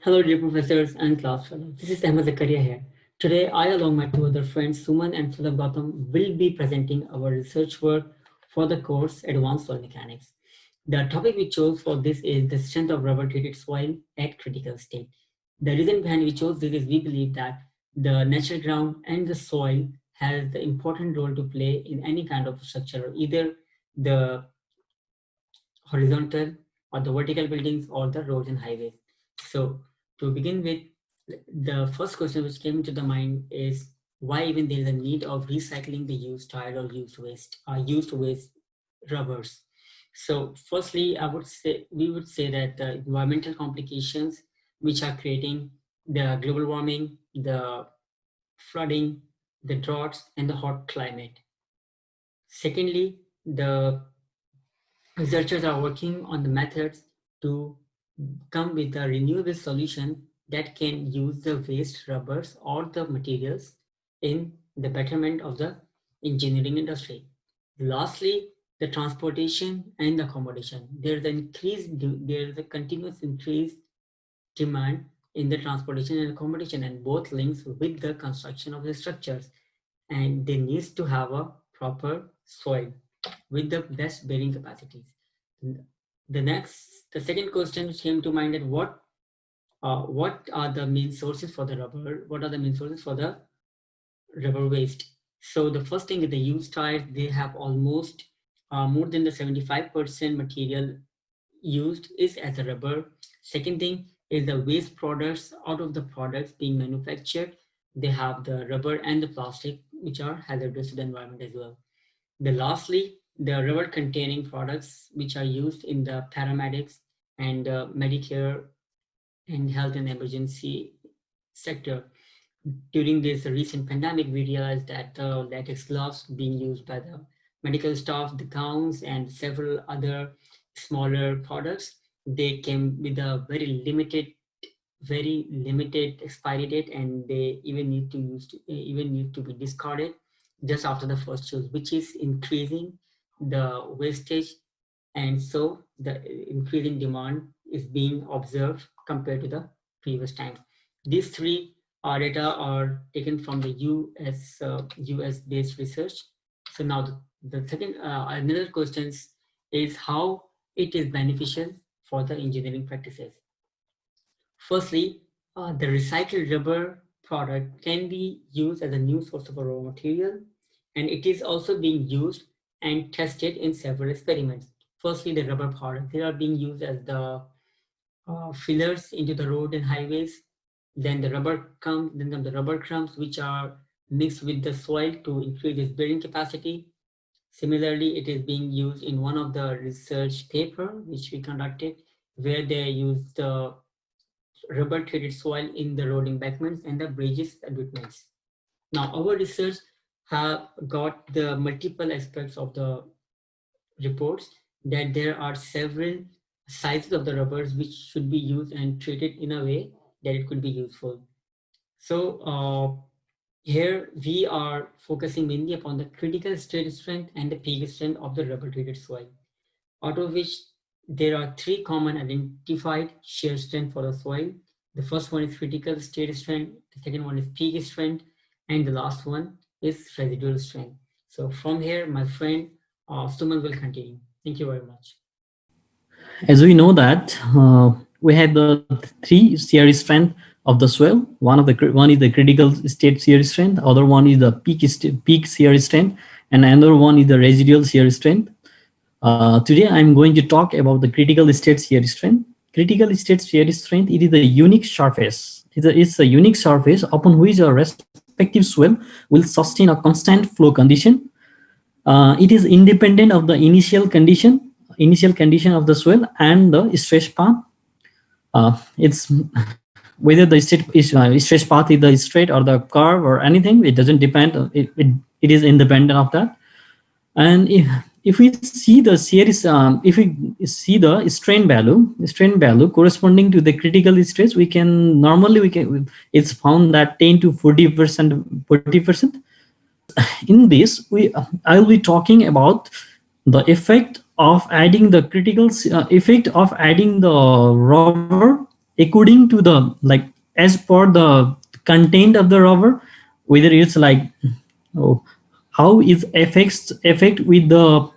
Hello, dear professors and class fellows. This is Ahmed Zakaria here. Today, I, along my two other friends, Suman and Sulabh Gautam, will be presenting our research work for the course Advanced Soil Mechanics. The topic we chose for this is the strength of rubber treated soil at critical state. The reason behind we chose this is we believe that the natural ground and the soil has the important role to play in any kind of structure, either the horizontal or the vertical buildings or the roads and highways. So to begin with, the first question which came into the mind is why even there is a need of recycling the used tire or used waste rubbers. So firstly, we would say that the environmental complications which are creating the global warming, the flooding, the droughts, and the hot climate. Secondly, the researchers are working on the methods to come with a renewable solution that can use the waste rubbers or the materials in the betterment of the engineering industry. Lastly, the transportation and the accommodation. There is a continuous increased demand in the transportation and accommodation, and both links with the construction of the structures. And they needs to have a proper soil with the best bearing capacities. The second question which came to mind that what are the main sources for the rubber? What are the main sources for the rubber waste? So the first thing is the used tires. They have almost more than the 75% material used is as a rubber. Second thing is the waste products out of the products being manufactured. They have the rubber and the plastic, which are hazardous to the environment as well. Lastly, the rubber containing products which are used in the paramedics and Medicare and health and emergency sector. During this recent pandemic, we realized that the latex gloves being used by the medical staff, the gowns, and several other smaller products, they came with a very limited expiry date, and they even need to be discarded just after the first use, which is increasing the wastage, and so the increasing demand is being observed compared to the previous times. These three data are taken from the US based research. So now the second another question is how it is beneficial for the engineering practices. Firstly, the recycled rubber product can be used as a new source of raw material, and it is also being used and tested in several experiments. Firstly, the rubber product, they are being used as the fillers into the road and highways. Then come the rubber crumbs, which are mixed with the soil to increase its bearing capacity. Similarly, it is being used in one of the research paper which we conducted, where they used the rubber treated soil in the road embankments and the bridges abutments. Now, our research have got the multiple aspects of the reports that there are several sizes of the rubbers which should be used and treated in a way that it could be useful. So here we are focusing mainly upon the critical state strength and the peak strength of the rubber treated soil, out of which there are three common identified shear strength for the soil. The first one is critical state strength, the second one is peak strength, and the last one is residual strength. So from here, my friend Suman will continue. Thank you very much. As we know that we have the three shear strength of the soil. One is the critical state shear strength, other one is the peak shear strength, and another one is the residual shear strength. Today I'm going to talk about the critical state shear strength. Critical state shear strength, it is a unique surface. It's a unique surface upon which a respective soil will sustain a constant flow condition. It is independent of the initial condition of the soil and the stress path. It's whether the stress path is the straight or the curve or anything. It doesn't depend. It is independent of that. And if we see the series, if we see the strain value corresponding to the critical stress, it's found that 10 to 40%. In this, I will be talking about the effect of adding the rubber according to the, like, as per the content of the rubber, whether it's like, oh, how is effect with the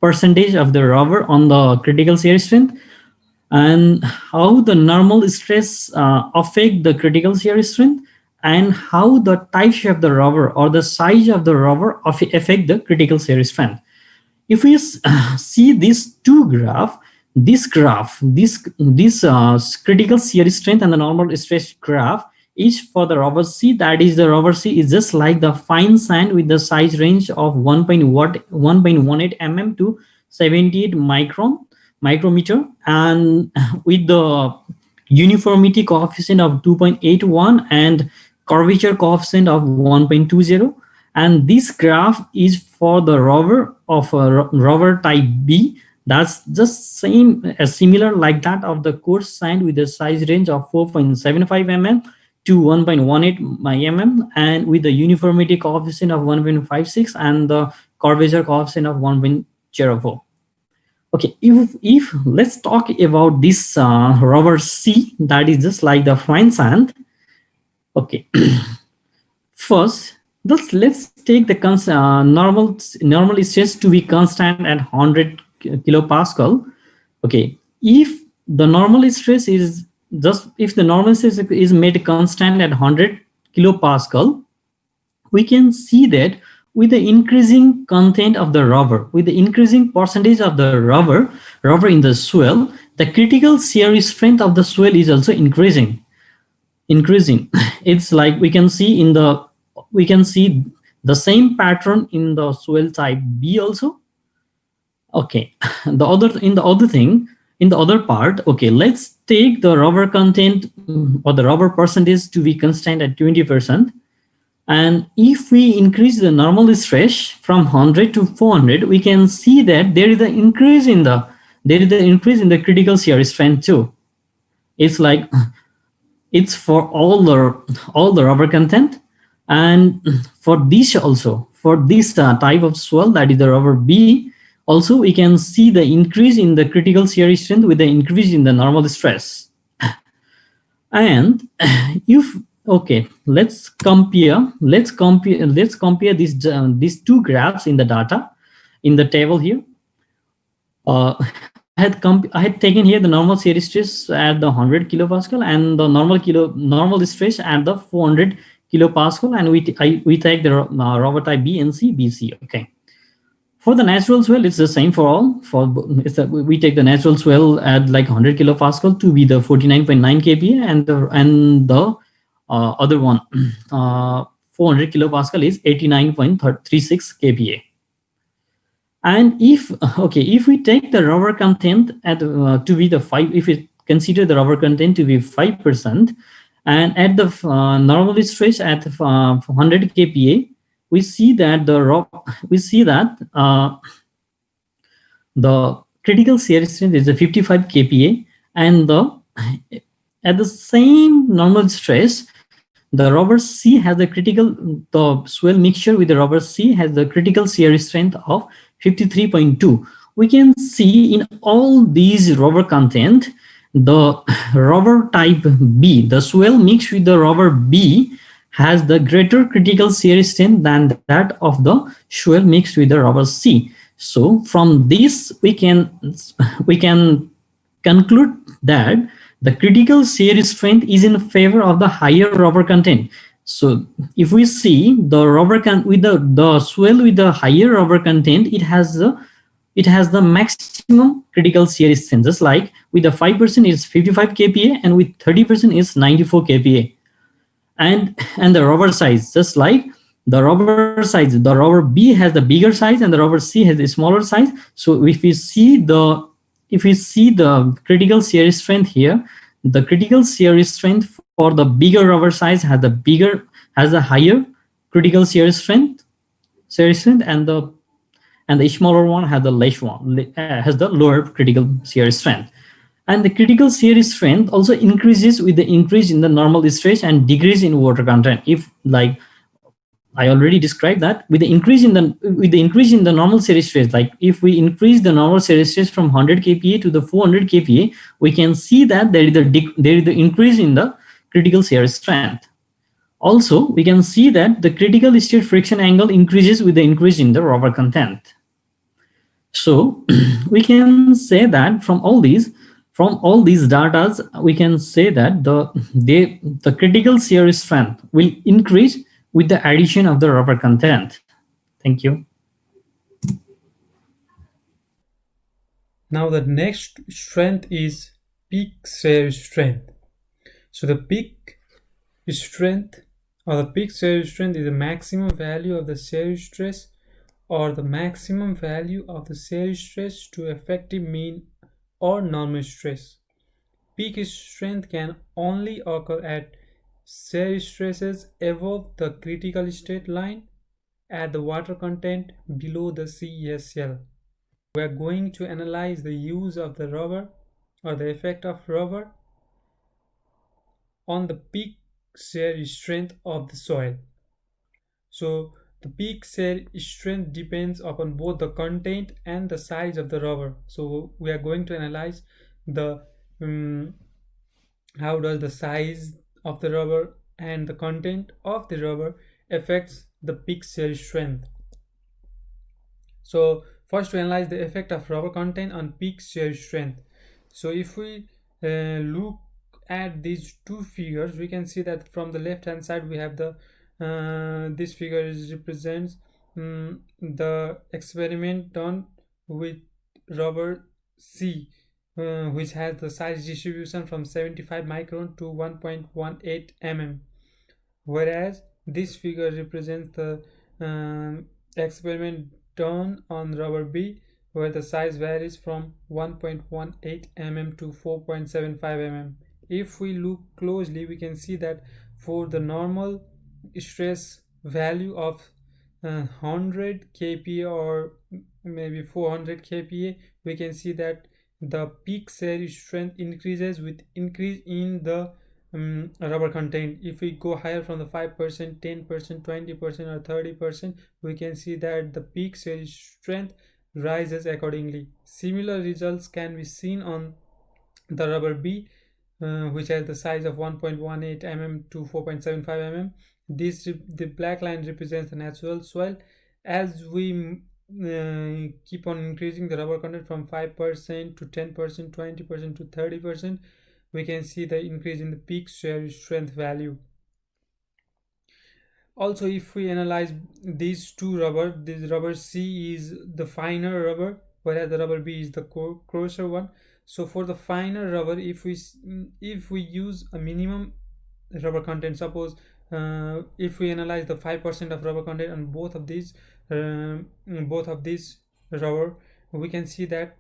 percentage of the rubber on the critical shear strength, and how the normal stress affect the critical shear strength, and how the type of the rubber or the size of the rubber affect the critical shear strength. If we see these two graph, this critical shear strength and the normal stress graph is for the rubber C. That is, the rubber C is just like the fine sand with the size range of 1.18 mm to 78 micrometer, and with the uniformity coefficient of 2.81 and curvature coefficient of 1.20. And this graph is for the rubber of a rubber type B. That's just similar like that of the coarse sand with the size range of 4.75 mm to 1.18 mm, and with the uniformity coefficient of 1.56 and the curvature coefficient of 1.04. Okay, if let's talk about this rubber C, that is just like the fine sand. Okay, first let's take the normal stress to be constant at 100 kilopascal. Okay, if the normal stress is made constant at 100 kilopascal, we can see that with the increasing content of the rubber, with the increasing percentage of the rubber in the swell, the critical shear strength of the swell is also increasing. It's like we can see the same pattern in the swell type B also. Okay, in the other part, okay, let's take the rubber content or the rubber percentage to be constant at 20%. And if we increase the normal stress from 100 to 400, we can see that there is an increase in the critical shear strength too. It's like it's for all the rubber content, and for this also, for this type of swell, that is the rubber B, also we can see the increase in the critical shear strength with the increase in the normal stress. And if okay, let's compare these two graphs in the data in the table here. I had taken here the normal shear stress at the 100 kilopascal and the normal stress at the 400 kilopascal, and we take the rubber type B and C, BC. Okay. For the natural swell, it's the same for all. We take the natural swell at like 100 kilopascal to be the 49.9 kPa, and the other one, 400 kilopascal is 89.36 kPa. And if we take the rubber content at to be the 5, if we consider the rubber content to be 5%, and at the normal stress at 100 kPa, we see that the critical shear strength is a 55 kPa, and at the same normal stress, the rubber C has the swell mixture with the rubber C has the critical shear strength of 53.2. We can see in all these rubber content, the rubber type B, the swell mixed with the rubber B, has the greater critical shear strength than that of the swell mixed with the rubber C. So from this, we can conclude that the critical shear strength is in favor of the higher rubber content. So if we see the rubber with the swell with the higher rubber content, it has the maximum critical shear strength. Just like with the 5% is 55 kPa, and with 30% is 94 kPa. And the rubber size, just like the rubber B has the bigger size and the rubber C has the smaller size. So if we see the critical shear strength here, the critical shear strength for the bigger rubber size has a higher critical shear strength, and the smaller one has the lower critical shear strength. And the critical shear strength also increases with the increase in the normal stress and decrease in water content. If like I already described that with the increase in the normal series stress. Like if we increase the normal series stress from 100 kPa to the 400 kPa, we can see that there is the increase in the critical series strength. Also, we can see that the critical state friction angle increases with the increase in the rubber content. So we can say that from all these data, we can say that the critical shear strength will increase with the addition of the rubber content. Thank you. Now the next strength is peak shear strength. So the peak strength or the peak shear strength is the maximum value of the shear stress or the maximum value of the shear stress to effective mean or normal stress. Peak strength can only occur at shear stresses above the critical state line at the water content below the CESL. We are going to analyze the use of the rubber or the effect of rubber on the peak shear strength of the soil. So the peak shear strength depends upon both the content and the size of the rubber. So we are going to analyze the how does the size of the rubber and the content of the rubber affects the peak shear strength. So first to analyze the effect of rubber content on peak shear strength. So if we look at these two figures, we can see that from the left hand side we have the this figure represents the experiment done with rubber C, which has the size distribution from 75 micron to 1.18 mm, whereas this figure represents the experiment done on rubber B, where the size varies from 1.18 mm to 4.75 mm. If we look closely, we can see that for the normal stress value of 100 kPa or maybe 400 kPa, we can see that the peak shear strength increases with increase in the rubber content. If we go higher from the 5%, 10%, 20% or 30%, we can see that the peak shear strength rises accordingly. Similar results can be seen on the rubber B, which has the size of 1.18 mm to 4.75 mm. The black line represents the natural soil. As we keep on increasing the rubber content from 5% to 10%, 20% to 30%, we can see the increase in the peak shear strength value. Also, if we analyze these two rubber, this rubber C is the finer rubber, whereas the rubber B is the coarser one. So for the finer rubber, if we use a minimum rubber content, suppose if we analyze the 5% of rubber content on both of these rubber, we can see that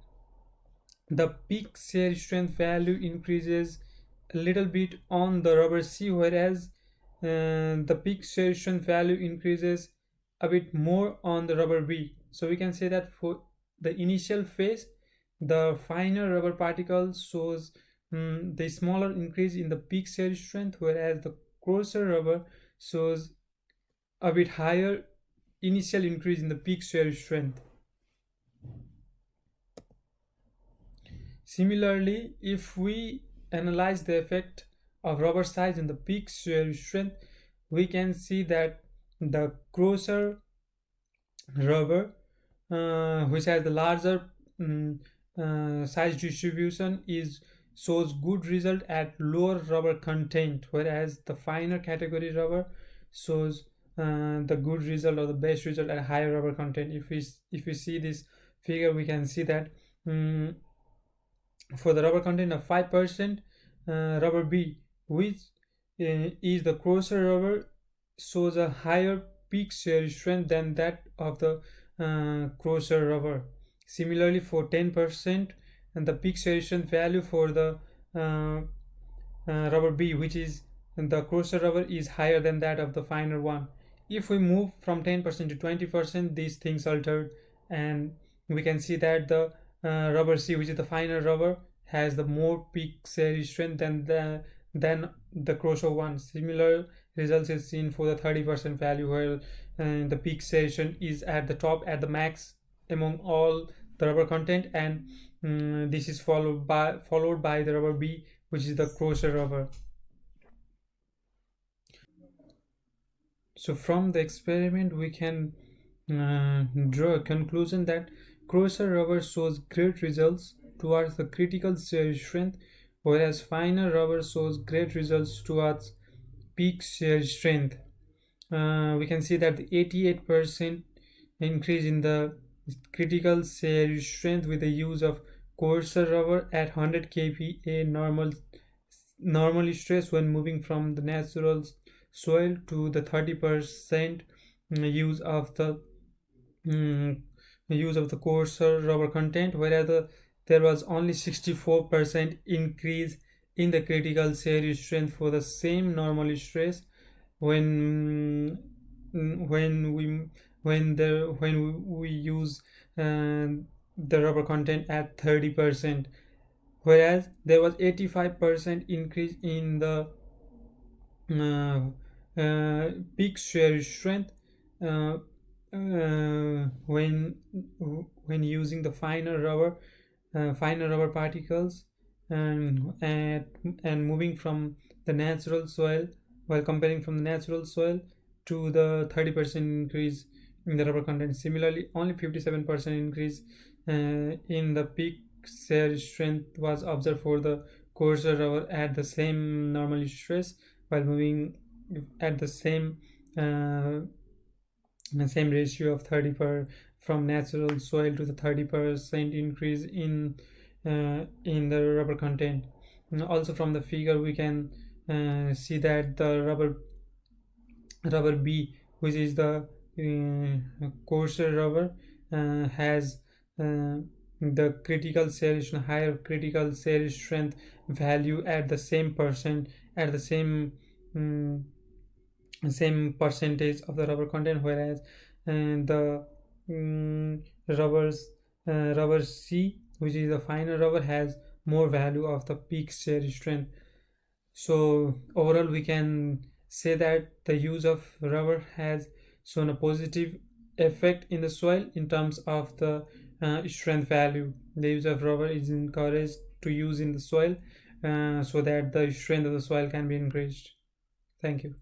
the peak shear strength value increases a little bit on the rubber C, whereas the peak shear strength value increases a bit more on the rubber B. So we can say that for the initial phase, the finer rubber particle shows the smaller increase in the peak shear strength, whereas the coarser rubber shows a bit higher initial increase in the peak shear strength. Similarly, if we analyze the effect of rubber size in the peak shear strength, we can see that the coarser rubber, which has the larger size distribution, shows good result at lower rubber content, whereas the finer category rubber shows the good result or the best result at higher rubber content. If we see this figure, we can see that for the rubber content of 5%, rubber B, which is the coarser rubber, shows a higher peak shear strength than that of the coarser rubber. Similarly, for 10%, and the peak shear strength value for the rubber B, which is the coarser rubber, is higher than that of the finer one. If we move from 10% to 20%, these things altered, and we can see that the rubber C, which is the finer rubber, has the more peak shear strength than than the crochet one. Similar results is seen for the 30% value, where the peak saturation is at the top, at the max among all the rubber content, and this is followed by the rubber B, which is the crochet rubber. So from the experiment we can draw a conclusion that crochet rubber shows great results towards the critical shear strength, whereas finer rubber shows great results towards peak shear strength. We can see that the 88% increase in the critical shear strength with the use of coarser rubber at 100 kPa normally stress when moving from the natural soil to the 30% use of the coarser rubber content, whereas there was only 64% increase in the critical shear strength for the same normal stress when we use the rubber content at 30%, whereas there was 85% increase in the peak shear strength uh, when using the finer rubber particles and moving from the natural soil, while comparing from the natural soil to the 30% increase in the rubber content. Similarly, only 57% increase in the peak shear strength was observed for the coarser rubber at the same normal stress, while moving at the same ratio of 30 per from natural soil to the 30% increase in the rubber content. Also from the figure we can see that the rubber B, which is the coarser rubber, has the critical shear higher critical shear strength value at the same percent at the same percentage of the rubber content, whereas the rubber C, which is the finer rubber, has more value of the peak shear strength. So overall we can say that the use of rubber has shown a positive effect in the soil in terms of the strength value. The use of rubber is encouraged to use in the soil so that the strength of the soil can be increased. Thank you.